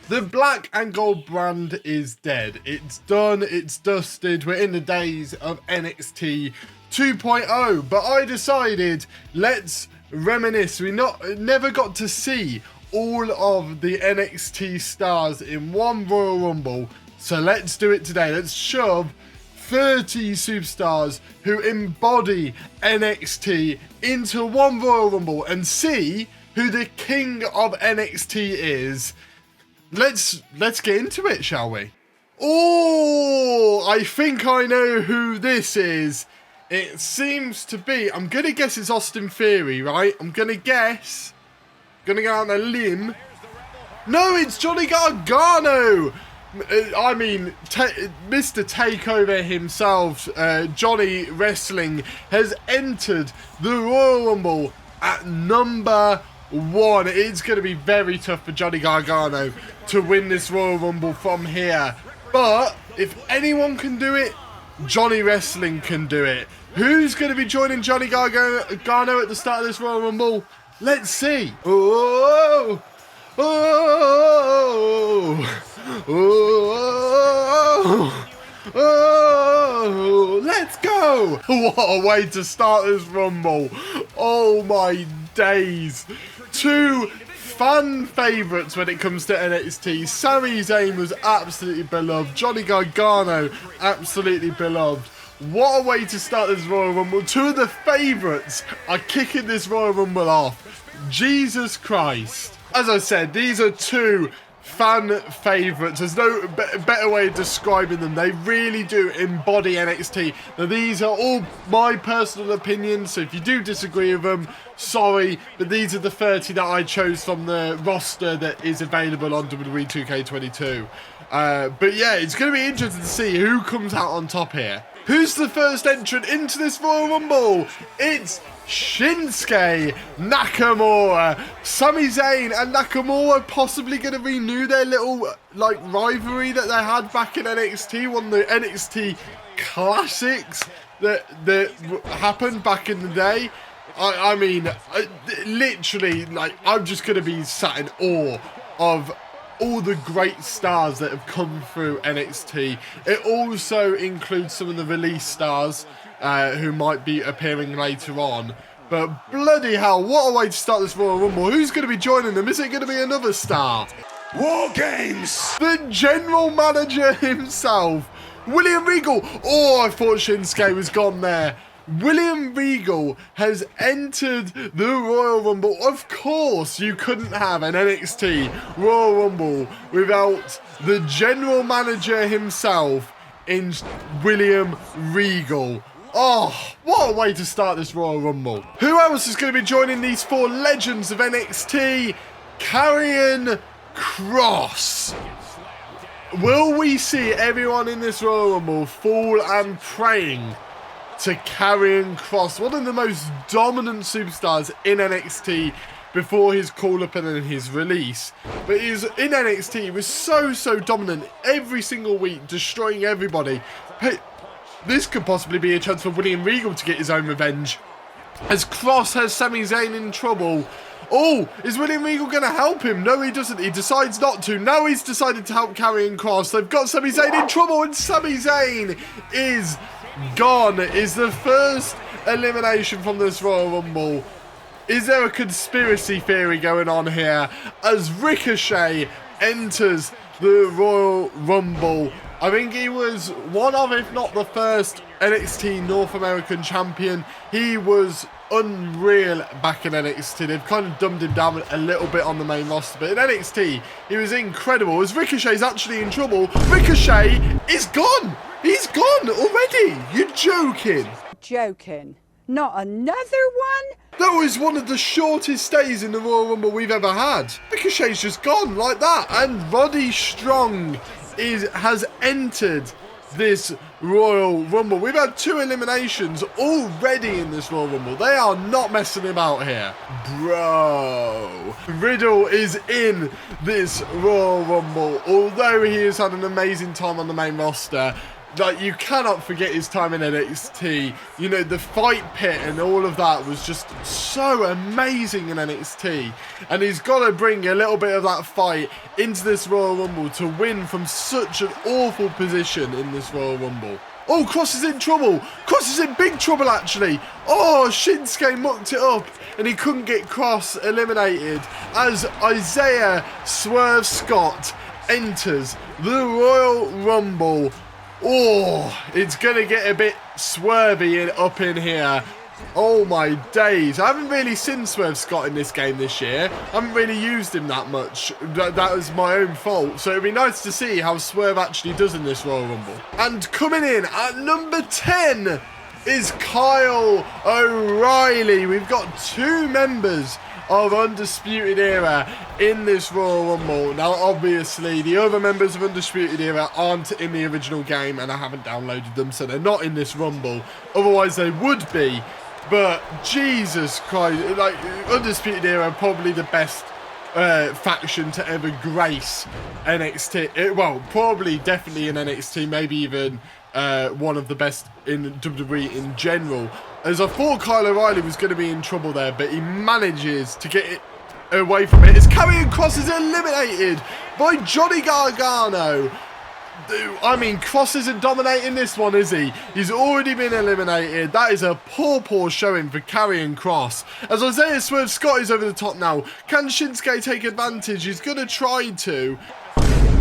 The black and gold brand is dead. It's done, it's dusted. We're in the days of NXT 2.0, but I decided let's reminisce. We never got to see all of the NXT stars in one Royal Rumble, so let's do it today. Let's shove 30 superstars who embody NXT into one Royal Rumble and see who the king of NXT is. Let's get into it, shall we? Oh, I think I know who this is. It seems to be, I'm going to guess it's Austin Theory, right? I'm going to guess. Going to go on a limb. No, it's Johnny Gargano. I mean, Mr. Takeover himself, Johnny Wrestling, has entered the Royal Rumble at number 1. It's going to be very tough for Johnny Gargano to win this Royal Rumble from here. But if anyone can do it, Johnny Wrestling can do it. Who's going to be joining Johnny Gargano at the start of this Royal Rumble? Let's see. Oh, oh, oh, oh, let's go. What a way to start this Rumble. Oh my days. Two fan favourites when it comes to NXT. Sami Zayn was absolutely beloved. Johnny Gargano, absolutely beloved. What a way to start this Royal Rumble. Two of the favourites are kicking this Royal Rumble off. Jesus Christ. As I said, these are two fan favourites. There's no better way of describing them. They really do embody NXT. Now, these are all my personal opinions, so if you do disagree with them, sorry, but these are the 30 that I chose from the roster that is available on Wwe 2K22. But yeah, it's going to be interesting to see who comes out on top here. Who's the first entrant into this Royal Rumble? It's Shinsuke Nakamura. Sami Zayn and Nakamura possibly going to renew their little rivalry that they had back in NXT, one of the NXT classics that happened back in the day. I mean, literally, I'm just going to be sat in awe of all the great stars that have come through NXT. It also includes some of the release stars who might be appearing later on. But bloody hell, what a way to start this Royal Rumble. Who's going to be joining them? Is it going to be another star? War Games! The general manager himself, William Regal. Oh, I thought Shinsuke was gone there. William Regal has entered the Royal Rumble. Of course, you couldn't have an NXT Royal Rumble without the general manager himself in William Regal. Oh, what a way to start this Royal Rumble. Who else is going to be joining these four legends of NXT? Karrion Kross. Will we see everyone in this Royal Rumble fall and praying to Karrion Kross, one of the most dominant superstars in NXT before his call-up and then his release? But in NXT, he was so dominant every single week, destroying everybody. Hey, this could possibly be a chance for William Regal to get his own revenge, as Kross has Sami Zayn in trouble. Oh, is William Regal going to help him? No, he doesn't. He decides not to. Now he's decided to help Karrion Kross. They've got Sami Zayn in trouble, and Sami Zayn is gone. Is the first elimination from this Royal Rumble. Is there a conspiracy theory going on here as Ricochet enters the Royal Rumble? I think he was one of, if not the first, NXT North American champion. He was unreal back in NXT. They've kind of dumbed him down a little bit on the main roster, but in NXT, he was incredible. As Ricochet's actually in trouble, Ricochet is gone. He's gone already. You're joking. Joking. Not another one? That was one of the shortest stays in the Royal Rumble we've ever had. Ricochet's just gone like that. And Roddy Strong has entered this Royal Rumble. We've had 2 eliminations already in this Royal Rumble. They are not messing about here. Bro. Riddle is in this Royal Rumble. Although he has had an amazing time on the main roster, Like, you cannot forget his time in NXT. You know, the fight pit and all of that was just so amazing in NXT. And he's got to bring a little bit of that fight into this Royal Rumble to win from such an awful position in this Royal Rumble. Oh, Cross is in trouble. Cross is in big trouble, actually. Oh, Shinsuke mucked it up and he couldn't get Cross eliminated as Isaiah Swerve Scott enters the Royal Rumble. Oh, it's going to get a bit swervy up in here. Oh my days. I haven't really seen Swerve Scott in this game this year. I haven't really used him that much. That was my own fault. So it'd be nice to see how Swerve actually does in this Royal Rumble. And coming in at number 10 is Kyle O'Reilly. We've got 2 members of Undisputed Era in this Royal Rumble. Now, obviously, the other members of Undisputed Era aren't in the original game, and I haven't downloaded them, so they're not in this Rumble. Otherwise, they would be. But, Jesus Christ, like, Undisputed Era, probably the best faction to ever grace NXT. Well, probably, definitely in NXT, maybe even one of the best in WWE in general. As I thought Kyle O'Reilly was going to be in trouble there, but he manages to get it away from it. As Karrion Kross is eliminated by Johnny Gargano. I mean, Kross isn't dominating this one, is he? He's already been eliminated. That is a poor showing for Karrion Kross. As Isaiah Swerve Scott is over the top now. Can Shinsuke take advantage? He's going to try to.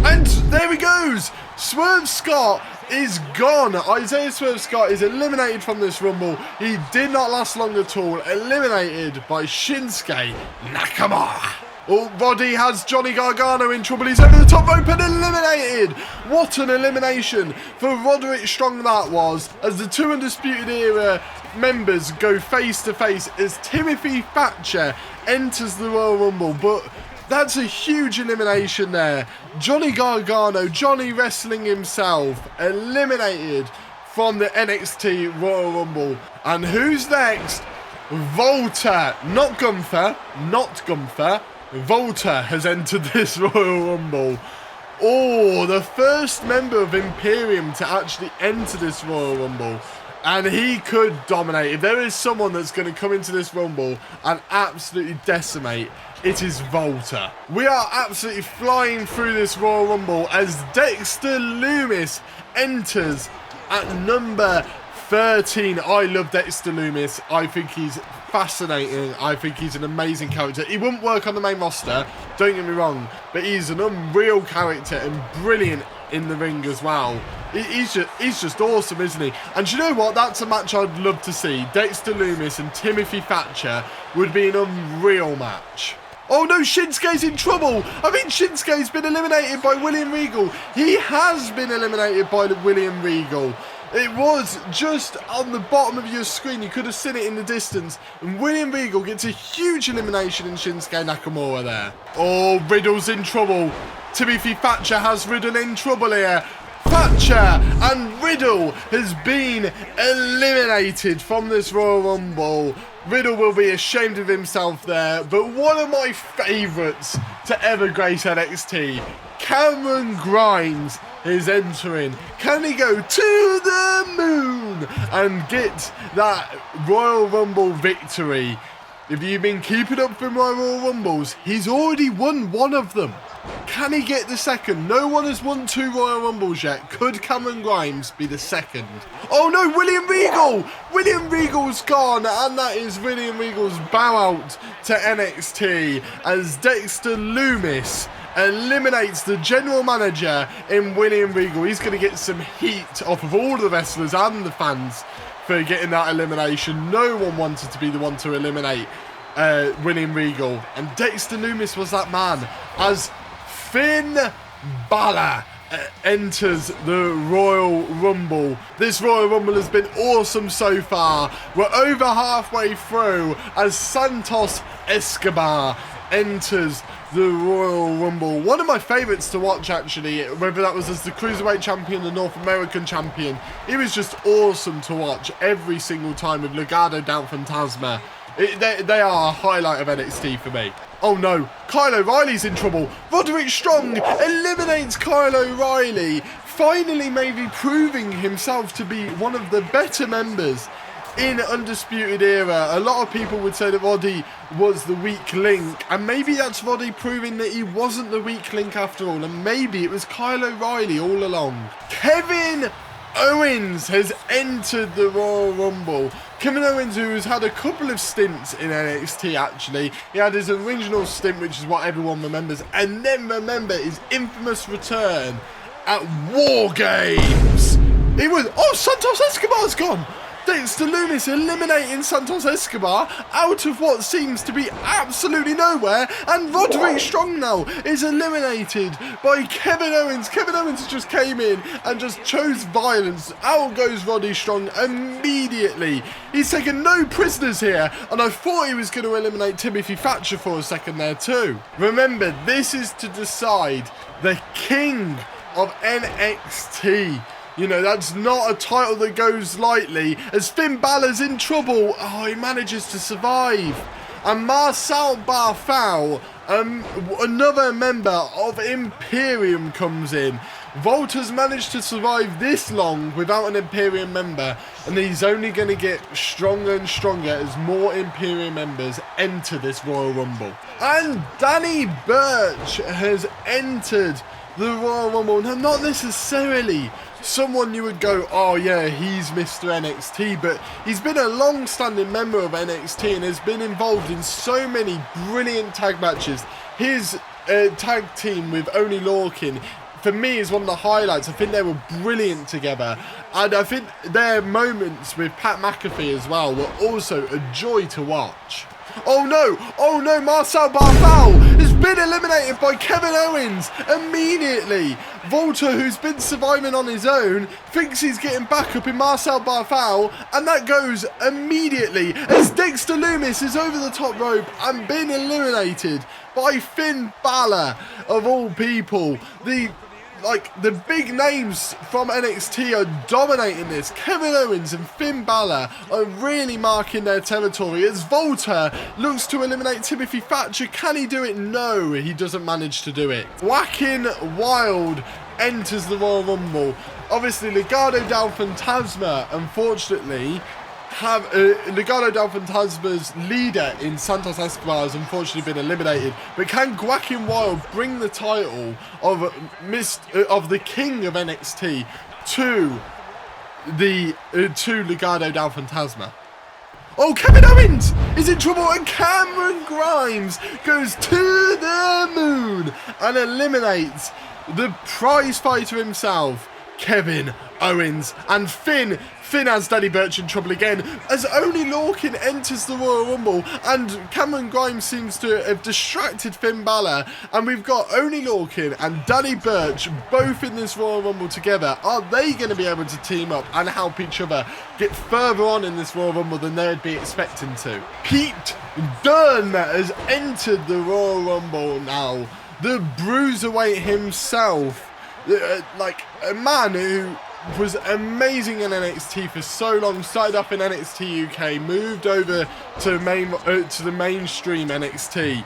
And there he goes. Swerve Scott is gone. Isaiah Swerve Scott is eliminated from this Rumble. He did not last long at all. Eliminated by Shinsuke Nakamura. Oh, Roddy has Johnny Gargano in trouble. He's over the top rope and eliminated. What an elimination for Roderick Strong that was. As the 2 Undisputed Era members go face to face as Timothy Thatcher enters the Royal Rumble. But that's a huge elimination there. Johnny Gargano, Johnny Wrestling himself, eliminated from the NXT Royal Rumble. And who's next? Volta, not Gunther, Volta has entered this Royal Rumble. Oh, the first member of Imperium to actually enter this Royal Rumble. And he could dominate. If there is someone that's going to come into this Rumble and absolutely decimate, it is Volta. We are absolutely flying through this Royal Rumble as Dexter Lumis enters at number 13. I love Dexter Lumis. I think he's fascinating. I think he's an amazing character. He wouldn't work on the main roster, don't get me wrong, but he's an unreal character and brilliant in the ring as well. He's just awesome, isn't he? And you know what? That's a match I'd love to see. Dexter Lumis and Timothy Thatcher would be an unreal match. Oh no, Shinsuke's in trouble. I think Shinsuke's been eliminated by William Regal. He has been eliminated by William Regal. It was just on the bottom of your screen. You could have seen it in the distance. And William Regal gets a huge elimination in Shinsuke Nakamura there. Oh, Riddle's in trouble. Timothy Thatcher has Riddle in trouble here. Thatcher and Riddle has been eliminated from this Royal Rumble. Riddle will be ashamed of himself there, but one of my favourites to ever grace NXT, Cameron Grimes, is entering. Can he go to the moon and get that Royal Rumble victory? If you've been keeping up with my Royal Rumbles, he's already won one of them. Can he get the second? No one has won 2 Royal Rumbles yet. Could Cameron Grimes be the second? Oh no, William Regal! William Regal's gone, and that is William Regal's bow out to NXT as Dexter Lumis eliminates the general manager in William Regal. He's going to get some heat off of all the wrestlers and the fans for getting that elimination. No one wanted to be the one to eliminate William Regal, and Dexter Lumis was that man as Finn Balor enters the Royal Rumble. This Royal Rumble has been awesome so far. We're over halfway through as Santos Escobar enters the Royal Rumble. One of my favourites to watch, actually, whether that was as the Cruiserweight Champion, the North American Champion. He was just awesome to watch every single time with Legado del Fantasma. They are a highlight of NXT for me. Oh no, Kyle O'Reilly's in trouble. Roderick Strong eliminates Kyle O'Reilly finally maybe proving himself to be one of the better members in Undisputed Era. A lot of people would say that Roddy was the weak link, and maybe that's Roddy proving that he wasn't the weak link after all, and maybe it was Kyle O'Reilly all along. Kevin Owens has entered the Royal Rumble. Kevin Owens, who has had a couple of stints in NXT actually. He had his original stint, which is what everyone remembers, and then remember his infamous return at War Games. It was, oh, Santos Escobar's gone. Dexter Lumis eliminating Santos Escobar out of what seems to be absolutely nowhere, and Roderick Strong now is eliminated by Kevin Owens. Kevin Owens just came in and just chose violence. Out goes Roddy Strong immediately. He's taken no prisoners here, and I thought he was going to eliminate Timothy Thatcher for a second there too. Remember, this is to decide the king of NXT. You know, that's not a title that goes lightly. As Finn Balor's in trouble, oh, he manages to survive. And Marcel Barthel, another member of Imperium, comes in. Volta's managed to survive this long without an Imperium member, and he's only going to get stronger and stronger as more Imperium members enter this Royal Rumble. And Danny Burch has entered the Royal Rumble. Now, not necessarily someone you would go, oh yeah, he's Mr. NXT, but he's been a long-standing member of NXT and has been involved in so many brilliant tag matches. His tag team with Oney Lorcan, for me, is one of the highlights. I think they were brilliant together, and I think their moments with Pat McAfee as well were also a joy to watch. Oh no, Marcel Barthel has been eliminated by Kevin Owens immediately. Volta, who's been surviving on his own, thinks he's getting back up in Marcel Barthel, and that goes immediately as Dexter Lumis is over the top rope and been eliminated by Finn Balor, of all people. The big names from NXT are dominating this. Kevin Owens and Finn Balor are really marking their territory as Volta looks to eliminate Timothy Thatcher. Can he do it? No, he doesn't manage to do it. Whacking Wild enters the Royal Rumble. Obviously, Legado del Fantasma, unfortunately, Legado del Fantasma's leader in Santos Escobar has unfortunately been eliminated, but can Whacking Wild bring the title of the King of NXT to Legado del Fantasma? Oh, Kevin Owens is in trouble, and Cameron Grimes goes to the moon and eliminates the prize fighter himself, Kevin Owens. And Finn has Danny Burch in trouble again as Oney Lorcan enters the Royal Rumble, and Cameron Grimes seems to have distracted Finn Balor, and we've got Oney Lorcan and Danny Burch both in this Royal Rumble together. Are they going to be able to team up and help each other get further on in this Royal Rumble than they'd be expecting to? Pete Dunne has entered the Royal Rumble now. The Bruiserweight himself, like a man who was amazing in NXT for so long. Started off in NXT UK, moved over to the mainstream NXT,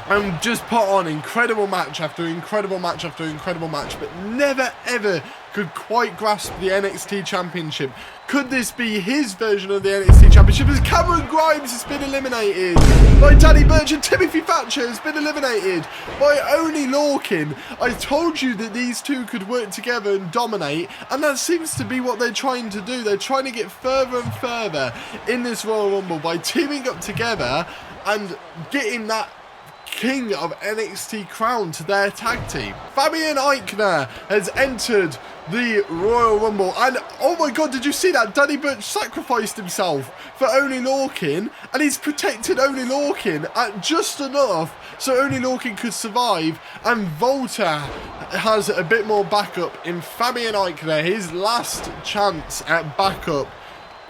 and just put on incredible match after incredible match after incredible match, but never ever could quite grasp the NXT Championship. Could this be his version of the NXT Championship, as Cameron Grimes has been eliminated by Danny Burch, and Timothy Thatcher has been eliminated by Oney Lorcan? I told you that these two could work together and dominate, and that seems to be what they're trying to do. They're trying to get further and further in this Royal Rumble by teaming up together and getting that King of NXT crown to their tag team. Fabian Aichner has entered the Royal Rumble, and oh my god, did you see that? Danny Burch sacrificed himself for Oney Lorcan, and he's protected Oney Lorcan at just enough so Oney Lorcan could survive, and Volta has a bit more backup in Fabian Aichner. His last chance at backup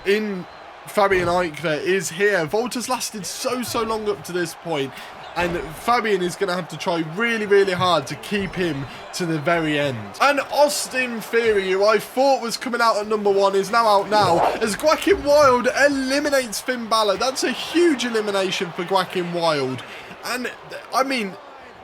in Fabian Aichner is here. Volta's lasted so long up to this point, and Fabian is going to have to try really hard to keep him to the very end. And Austin Theory, who I thought was coming out at number 1, is now out now as Whacking Wild eliminates Finn Balor. That's a huge elimination for Whacking Wild. And, I mean,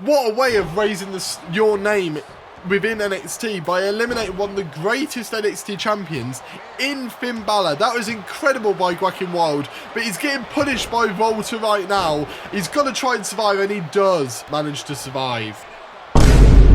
what a way of raising your name within NXT by eliminating one of the greatest NXT champions in Finn Balor. That was incredible by Gwakin Wild, but he's getting punished by Volta right now. He's got to try and survive, and he does manage to survive.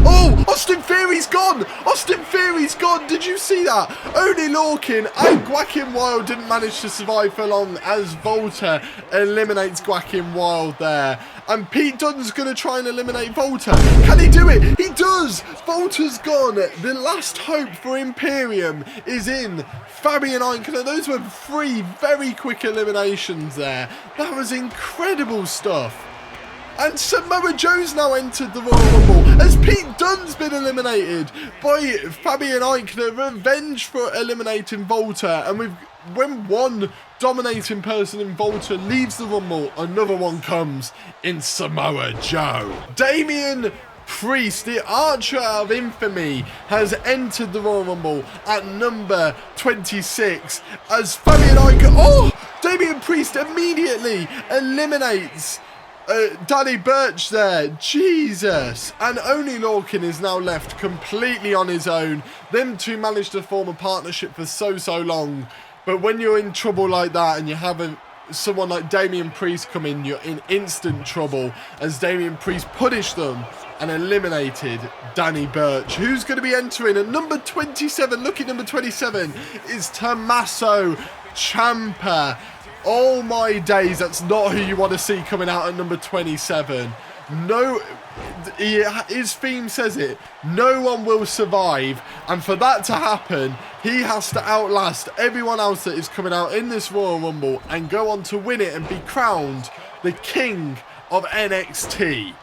Oh, Austin Theory's gone! Austin Theory's gone! Did you see that? Only Lorcan and Gwakin Wild didn't manage to survive for long as Volta eliminates Gwakin Wild there. And Pete Dunne's going to try and eliminate Volta. Can he do it? He does! Volta's gone. The last hope for Imperium is in. Fabian Eichner. Those were 3 very quick eliminations there. That was incredible stuff. And Samoa Joe's now entered the Royal Rumble as Pete Dunne's been eliminated by Fabian Eichner. Revenge for eliminating Volta. And when one dominating person in Volta leaves the Rumble, another one comes in Samoa Joe. Damian Priest, the Archer of Infamy, has entered the Royal Rumble at number 26 as Fabian Eichner. Oh! Damian Priest immediately eliminates Danny Burch there. Jesus. And only Lorcan is now left completely on his own. Them two managed to form a partnership for so long. But when you're in trouble like that and you have someone like Damian Priest come in, you're in instant trouble as Damian Priest punished them and eliminated Danny Burch. Who's going to be entering at number 27? Look at number 27 is Tommaso Ciampa. Oh my days, that's not who you want to see coming out at number 27. No, his theme says it. No one will survive. And for that to happen, he has to outlast everyone else that is coming out in this Royal Rumble and go on to win it and be crowned the king of NXT.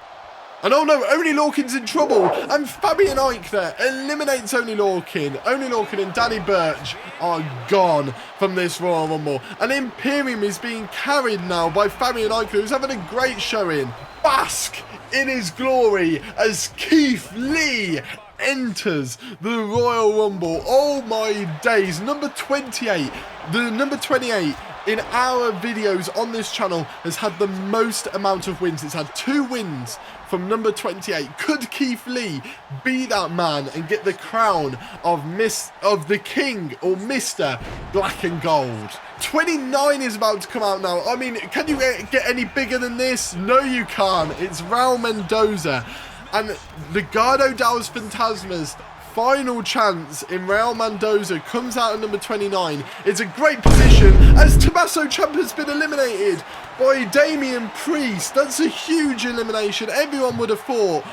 And oh no, Only Lorcan's in trouble. And Fabian Eichner eliminates Only Lorcan. Only Lorcan and Danny Burch are gone from this Royal Rumble. And Imperium is being carried now by Fabian Eichner, who's having a great showing. Bask in his glory as Keith Lee enters the Royal Rumble. Oh my days. Number 28. The number 28 in our videos on this channel has had the most amount of wins. It's had 2 wins from number 28. Could Keith Lee be that man and get the crown of the King or Mr. Black and Gold? 29 is about to come out now. I mean, can you get any bigger than this? No, you can't. It's Raul Mendoza. And Legado Dallas Fantasma's final chance in Raul Mendoza comes out at number 29. It's a great position as Tommaso Ciampa's been eliminated by Damian Priest. That's a huge elimination. Everyone would have thought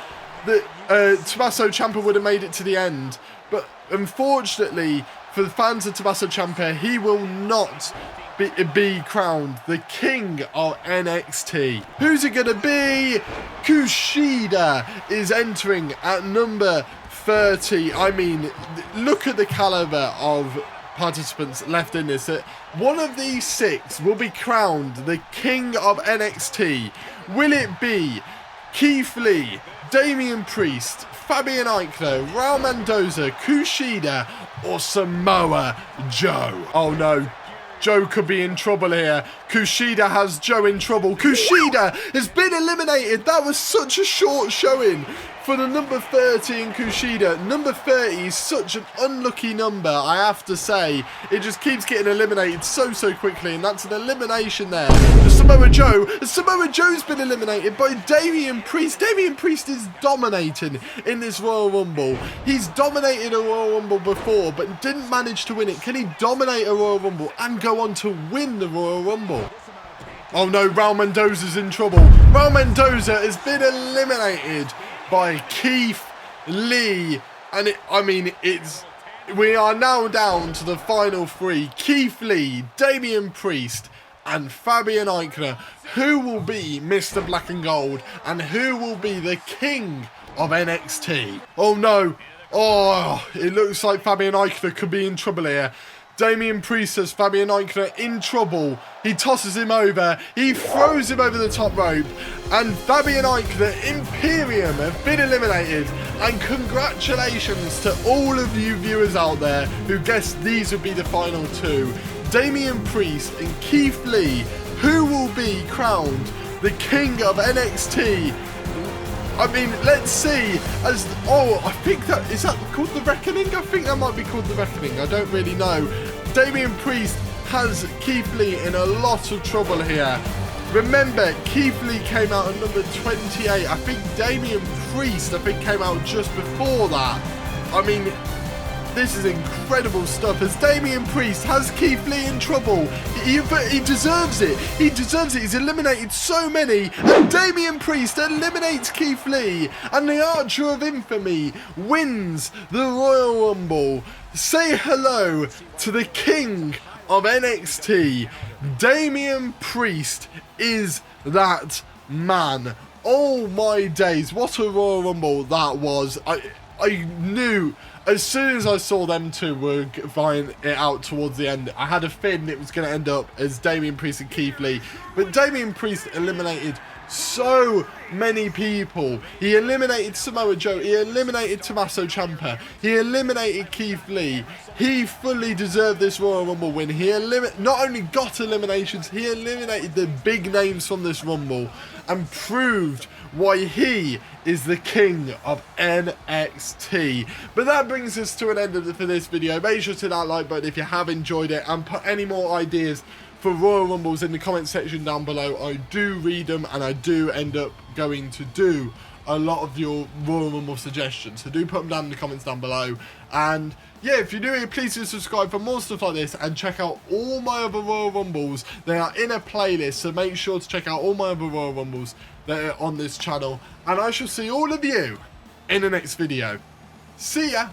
that Tommaso Ciampa would have made it to the end. But unfortunately, for the fans of Tommaso Ciampa, he will not be crowned the king of NXT. Who's it going to be? Kushida is entering at number 30. I mean, look at the caliber of participants left in this. One of these 6 will be crowned the king of NXT. Will it be Keith Lee, Damian Priest, Fabian Eichner, Raul Mendoza, Kushida, or Samoa Joe? Oh no. Joe could be in trouble here. Kushida has Joe in trouble. Kushida has been eliminated. That was such a short showing for the number 30 in Kushida. Number 30 is such an unlucky number, I have to say. It just keeps getting eliminated so quickly, and that's an elimination there for Samoa Joe. Samoa Joe's been eliminated by Damian Priest. Damian Priest is dominating in this Royal Rumble. He's dominated a Royal Rumble before, but didn't manage to win it. Can he dominate a Royal Rumble and go on to win the Royal Rumble? Oh no, Raul Mendoza's in trouble. Raul Mendoza has been eliminated by Keith Lee. And we are now down to the final 3. Keith Lee, Damian Priest, and Fabian Eichner. Who will be Mr. Black and Gold? And who will be the king of NXT? Oh no. Oh, it looks like Fabian Eichner could be in trouble here. Damian Priest says Fabian Eichner in trouble. He tosses him over. He throws him over the top rope. And Fabian Eichner, Imperium, have been eliminated. And congratulations to all of you viewers out there who guessed these would be the final 2. Damian Priest and Keith Lee, who will be crowned the king of NXT. I mean, let's see. I think is that called the Reckoning? I think that might be called the Reckoning. I don't really know. Damian Priest has Keith Lee in a lot of trouble here. Remember, Keith Lee came out at number 28. I think Damian Priest, came out just before that. I mean, this is incredible stuff, as Damian Priest has Keith Lee in trouble. He deserves it. He deserves it. He's eliminated so many, and Damian Priest eliminates Keith Lee, and the Archer of Infamy wins the Royal Rumble. Say hello to the King of NXT. Damian Priest is that man. Oh my days, what a Royal Rumble that was. I knew as soon as I saw them two were vying it out towards the end, I had a feeling it was going to end up as Damian Priest and Keith Lee. But Damian Priest eliminated so many people. He eliminated Samoa Joe. He eliminated Tommaso Ciampa. He eliminated Keith Lee. He fully deserved this Royal Rumble win. He not only got eliminations, he eliminated the big names from this Rumble and proved why he is the king of NXT. But that brings us to an end for this video. Make sure to hit that like button if you have enjoyed it, and put any more ideas for Royal Rumbles in the comment section down below. I do read them, and I do end up going to do a lot of your Royal Rumble suggestions, so do put them down in the comments down below. And yeah, if you're new here, please do subscribe for more stuff like this, and check out all my other Royal Rumbles. They are in a playlist, so make sure to check out all my other Royal Rumbles that are on this channel, and I shall see all of you in the next video. See ya!